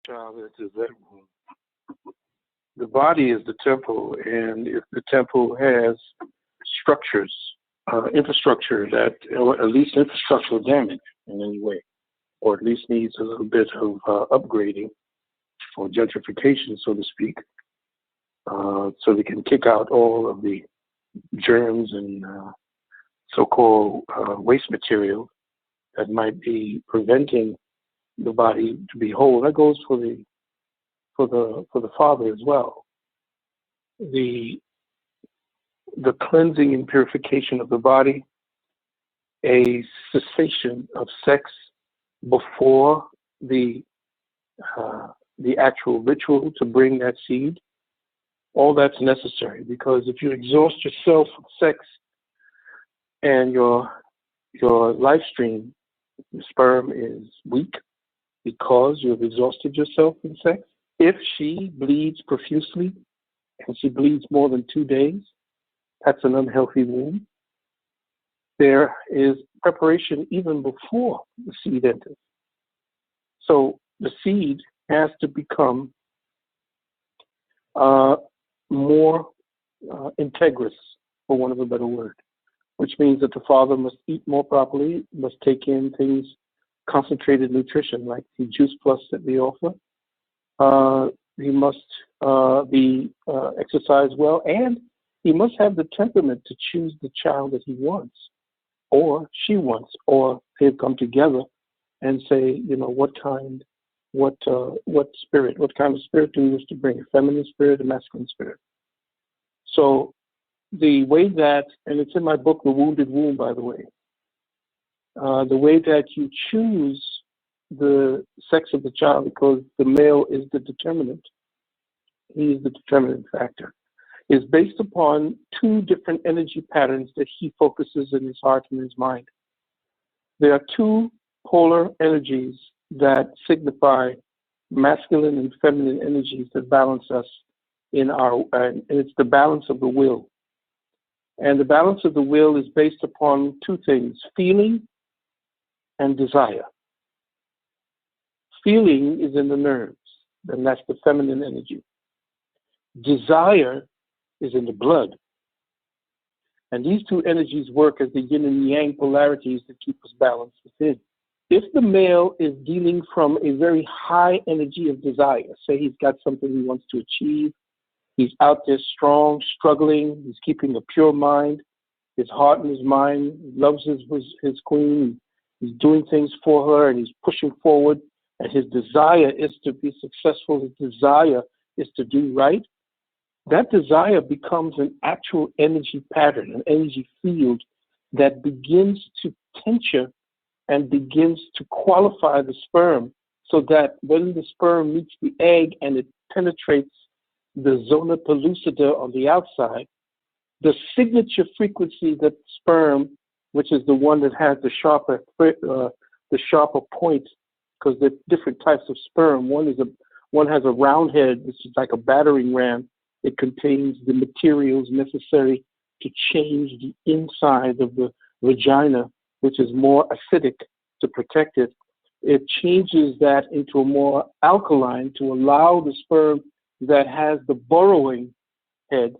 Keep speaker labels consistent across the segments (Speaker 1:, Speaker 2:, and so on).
Speaker 1: child enters that room, the body is the temple, and if the temple has structures, infrastructure that, or at least infrastructural damage in any way, or at least needs a little bit of upgrading or gentrification, so to speak, so they can kick out all of the germs and so-called waste material that might be preventing the body to be whole. That goes for the father as well. The cleansing and purification of the body, a cessation of sex before the actual ritual to bring that seed, all that's necessary, because if you exhaust yourself with sex and your life stream, the sperm is weak because you have exhausted yourself in sex. If she bleeds profusely and she bleeds more than 2 days, that's an unhealthy womb. There is preparation even before the seed enters. So the seed has to become more integrous, for want of a better word, which means that the father must eat more properly, must take in things, concentrated nutrition, like the Juice Plus that we offer. He must be exercised well, and he must have the temperament to choose the child that he wants, or she wants, or they've come together and say, what kind of spirit do we wish to bring? A feminine spirit, a masculine spirit. So the way that, and it's in my book, The Wounded Womb, by the way, the way that you choose the sex of the child, because the male is the determinant, he is the determinant factor, is based upon 2 different energy patterns that he focuses in his heart and his mind. There are 2 polar energies that signify masculine and feminine energies that balance us and it's the balance of the will. And the balance of the will is based upon 2 things, feeling and desire. Feeling is in the nerves, and that's the feminine energy. Desire is in the blood. And these 2 energies work as the yin and yang polarities that keep us balanced within. If the male is dealing from a very high energy of desire, say he's got something he wants to achieve, he's out there strong, struggling, he's keeping a pure mind, his heart and his mind, loves his queen, he's doing things for her, and he's pushing forward, and his desire is to be successful, his desire is to do right, that desire becomes an actual energy pattern, an energy field that begins to tincture and begins to qualify the sperm, so that when the sperm meets the egg and it penetrates the zona pellucida on the outside, the signature frequency that sperm, which is the one that has the sharper point, because there are different types of sperm. One has a round head, which is like a battering ram. It contains the materials necessary to change the inside of the vagina, which is more acidic, to protect it. It changes that into a more alkaline to allow the sperm that has the burrowing head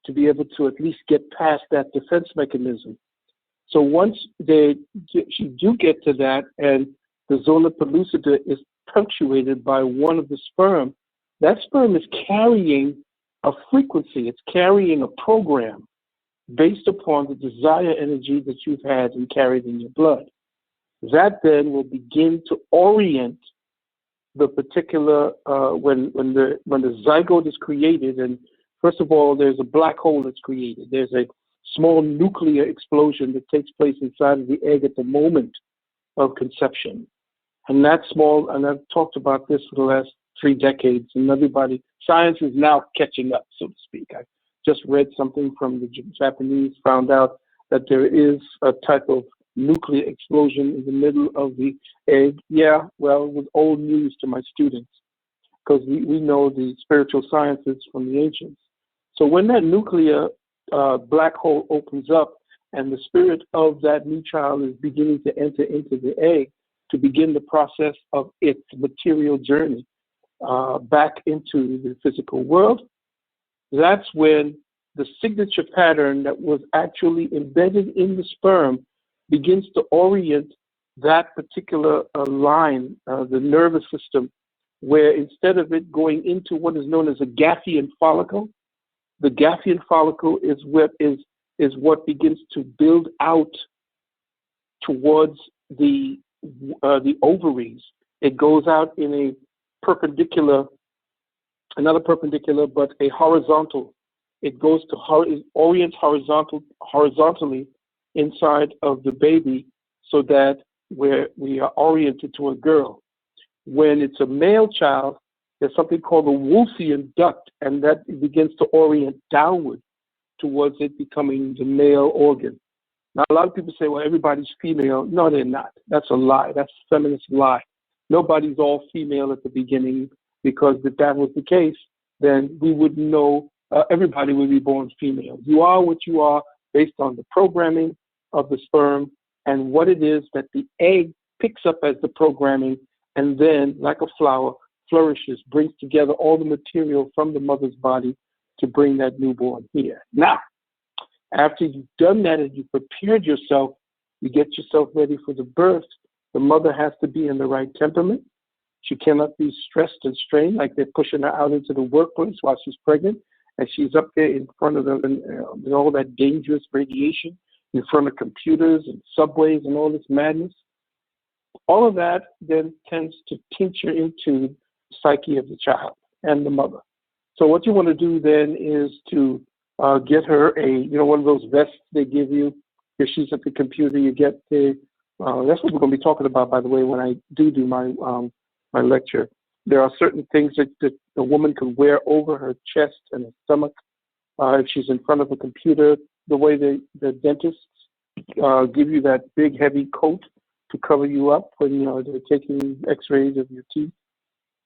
Speaker 1: to be able to at least get past that defense mechanism. So once you do get to that, and the zona pellucida is punctuated by one of the sperm, that sperm is carrying a frequency, it's carrying a program based upon the desire energy that you've had and carried in your blood. That then will begin to orient the particular, when the zygote is created, and first of all, there's a black hole that's created. There's a small nuclear explosion that takes place inside of the egg at the moment of conception. And that small, and I've talked about this for the last 3 decades, and science is now catching up, so to speak. I just read something from the Japanese, found out that there is a type of nuclear explosion in the middle of the egg. Yeah, well, it was old news to my students, because we know the spiritual sciences from the ancients. So when that nuclear black hole opens up and the spirit of that new child is beginning to enter into the egg to begin the process of its material journey, back into the physical world. That's when the signature pattern that was actually embedded in the sperm begins to orient that particular line, the nervous system, where instead of it going into what is known as a Gafffian follicle, the Gafffian follicle is what begins to build out towards the ovaries. It goes out in a perpendicular, another perpendicular, but a horizontal. It goes to it orients horizontally inside of the baby, so that we are oriented to a girl. When it's a male child, there's something called the Wolffian duct, and that begins to orient downward towards it becoming the male organ. Now, a lot of people say, well, everybody's female. No, they're not. That's a lie. That's a feminist lie. Nobody's all female at the beginning, because if that was the case, then we would know everybody would be born female. You are what you are based on the programming of the sperm and what it is that the egg picks up as the programming, and then, like a flower, flourishes, brings together all the material from the mother's body to bring that newborn here. Now, after you've done that and you've prepared yourself, you get yourself ready for the birth. The mother has to be in the right temperament. She cannot be stressed and strained like they're pushing her out into the workplace while she's pregnant, and she's up there in front of them and all that dangerous radiation in front of computers and subways and all this madness. All of that then tends to tincture into the psyche of the child and the mother. So what you want to do then is to get her one of those vests they give you. If she's at the computer, you get that's what we're going to be talking about, by the way, when I do my lecture. There are certain things that a woman can wear over her chest and her stomach if she's in front of a computer. The way the dentists give you that big, heavy coat to cover you up when they're taking X-rays of your teeth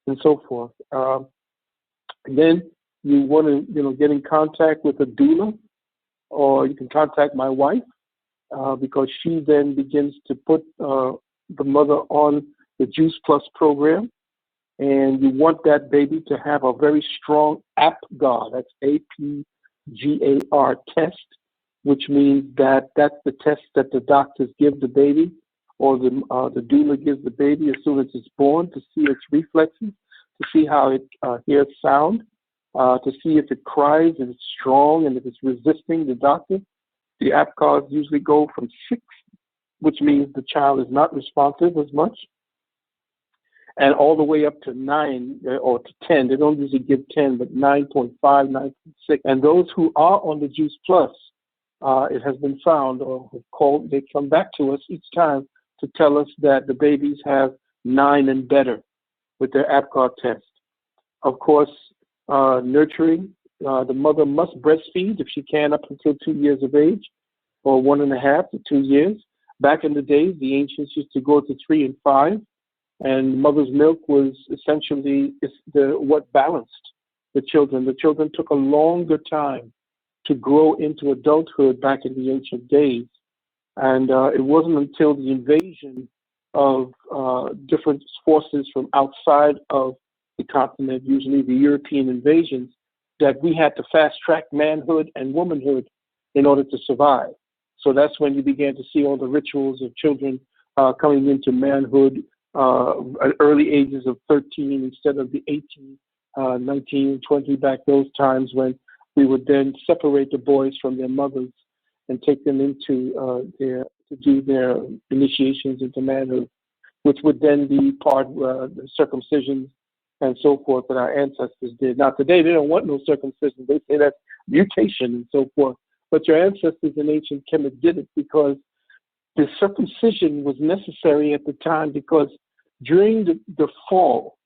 Speaker 1: and so forth. And then you want to get in contact with a doula, or you can contact my wife because she then begins to put the mother on the Juice Plus program. And you want that baby to have a very strong APGAR, that's APGAR test, which means that that's the test that the doctors give the baby, or the doula gives the baby as soon as it's born, to see its reflexes, to see how it hears sound, to see if it cries, if it's strong, and if it's resisting the doctor. The APGARs usually go from 6, which means the child is not responsive as much, and all the way up to 9 or to 10. They don't usually give 10, but 9.5, 9.6. And those who are on the Juice Plus, it has been found, or they come back to us each time to tell us that the babies have 9 and better with their APGAR test. Of course, nurturing. The mother must breastfeed if she can up until 2 years of age, or 1.5 to 2 years. Back in the days, the ancients used to go to 3 and 5. And mother's milk was essentially what balanced the children. The children took a longer time to grow into adulthood back in the ancient days. And it wasn't until the invasion of different forces from outside of the continent, usually the European invasions, that we had to fast track manhood and womanhood in order to survive. So that's when you began to see all the rituals of children coming into manhood at early ages of 13 instead of the 18, 19, 20 back those times, when we would then separate the boys from their mothers and take them into to do their initiations into manhood, which would then be part of the circumcisions and so forth that our ancestors did. Now today they don't want no circumcision. They say that's mutation and so forth. But your ancestors in ancient Kemet did it because the circumcision was necessary at the time, because during the fall,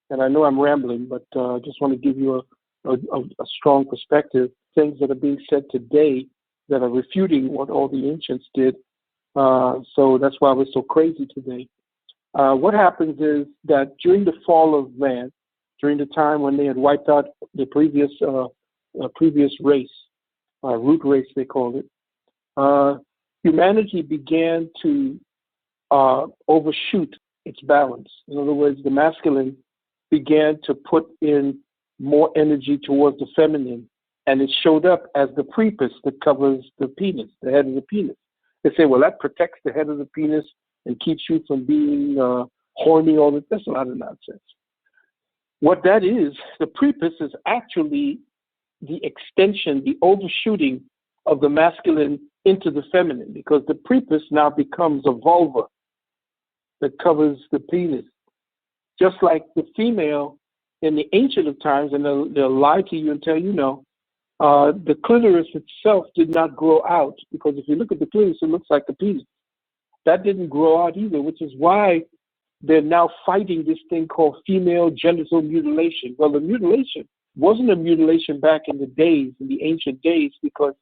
Speaker 1: and I know I'm rambling, but I just want to give you a strong perspective, things that are being said today that are refuting what all the ancients did. So that's why we're so crazy today. What happens is that during the fall of man, during the time when they had wiped out the previous race, root race they called it, humanity began to overshoot its balance. In other words, the masculine began to put in more energy towards the feminine, and it showed up as the prepuce that covers the penis, the head of the penis. They say, well, that protects the head of the penis and keeps you from being horny. All that. That's a lot of nonsense. What that is, the prepuce is actually the extension, the overshooting of the masculine into the feminine, because the prepuce now becomes a vulva that covers the penis. Just like the female in the ancient of times, and they'll lie to you and tell you no, the clitoris itself did not grow out, because if you look at the clitoris, it looks like the penis. That didn't grow out either, which is why they're now fighting this thing called female genital mutilation. Well, the mutilation wasn't a mutilation back in the days, in the ancient days, because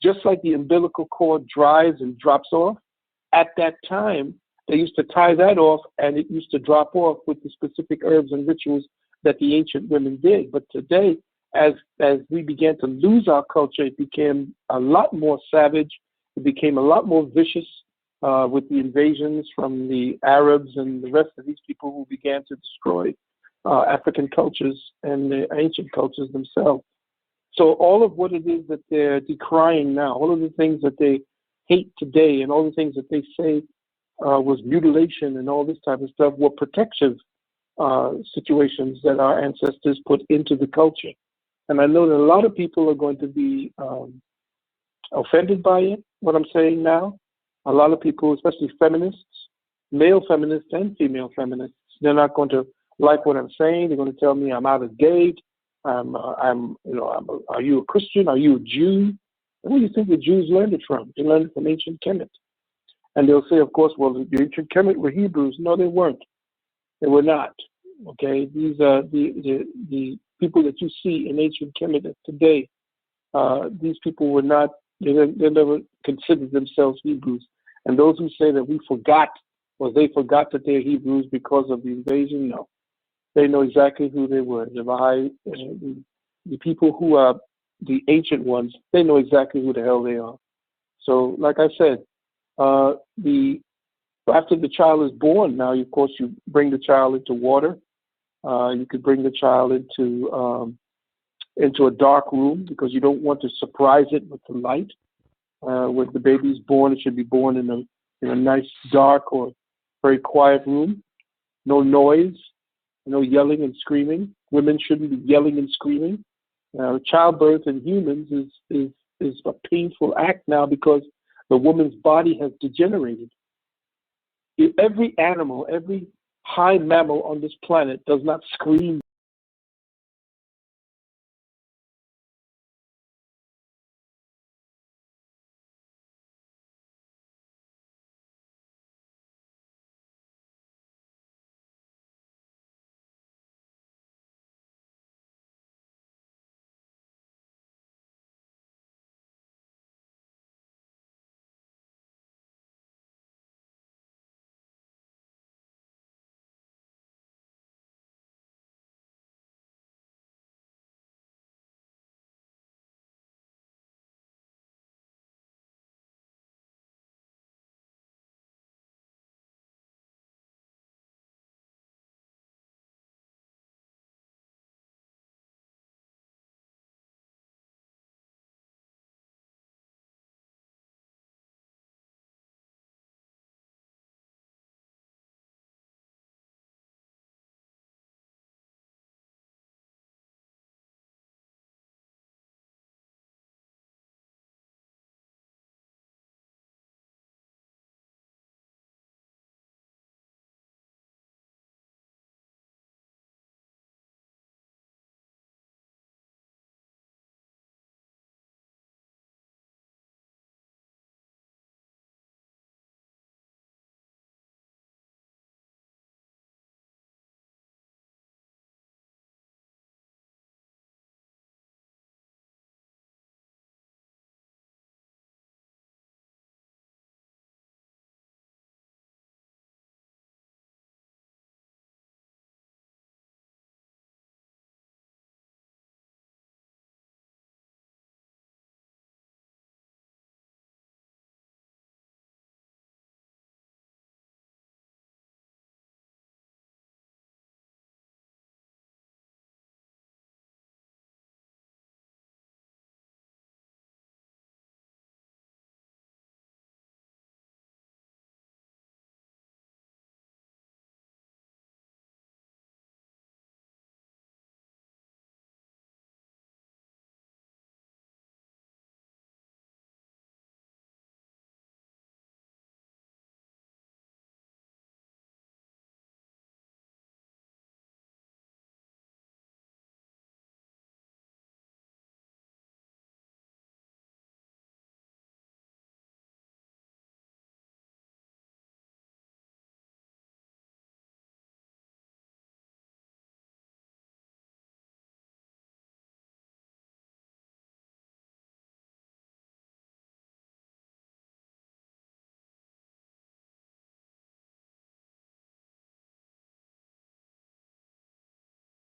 Speaker 1: just like the umbilical cord dries and drops off, at that time, they used to tie that off and it used to drop off with the specific herbs and rituals that the ancient women did. But today, as we began to lose our culture, it became a lot more savage. It became a lot more vicious with the invasions from the Arabs and the rest of these people who began to destroy African cultures and the ancient cultures themselves. So all of what it is that they're decrying now, all of the things that they hate today, and all the things that they say was mutilation and all this type of stuff were protective situations that our ancestors put into the culture. And I know that a lot of people are going to be offended by it, what I'm saying now. A lot of people, especially feminists, male feminists and female feminists, they're not going to like what I'm saying. They're going to tell me I'm out of date. Are you a Christian? Are you a Jew? Where do you think the Jews learned it from? They learned it from ancient Kemet. And they'll say, of course, well, the ancient Kemet were Hebrews. No, they weren't. They were not. Okay, these are the people that you see in ancient Kemet today. These people were not. They never considered themselves Hebrews. And those who say that we forgot, or they forgot that they're Hebrews because of the invasion, no. They know exactly who they were. The people who are the ancient ones, they know exactly who the hell they are. So, like I said, after the child is born, now, of course, you bring the child into water. You could bring the child into a dark room, because you don't want to surprise it with the light. When the baby is born, it should be born in a nice, dark, or very quiet room. No noise, no yelling and screaming. Women shouldn't be yelling and screaming. Childbirth in humans is a painful act now, because the woman's body has degenerated. Every animal, every high mammal on this planet does not scream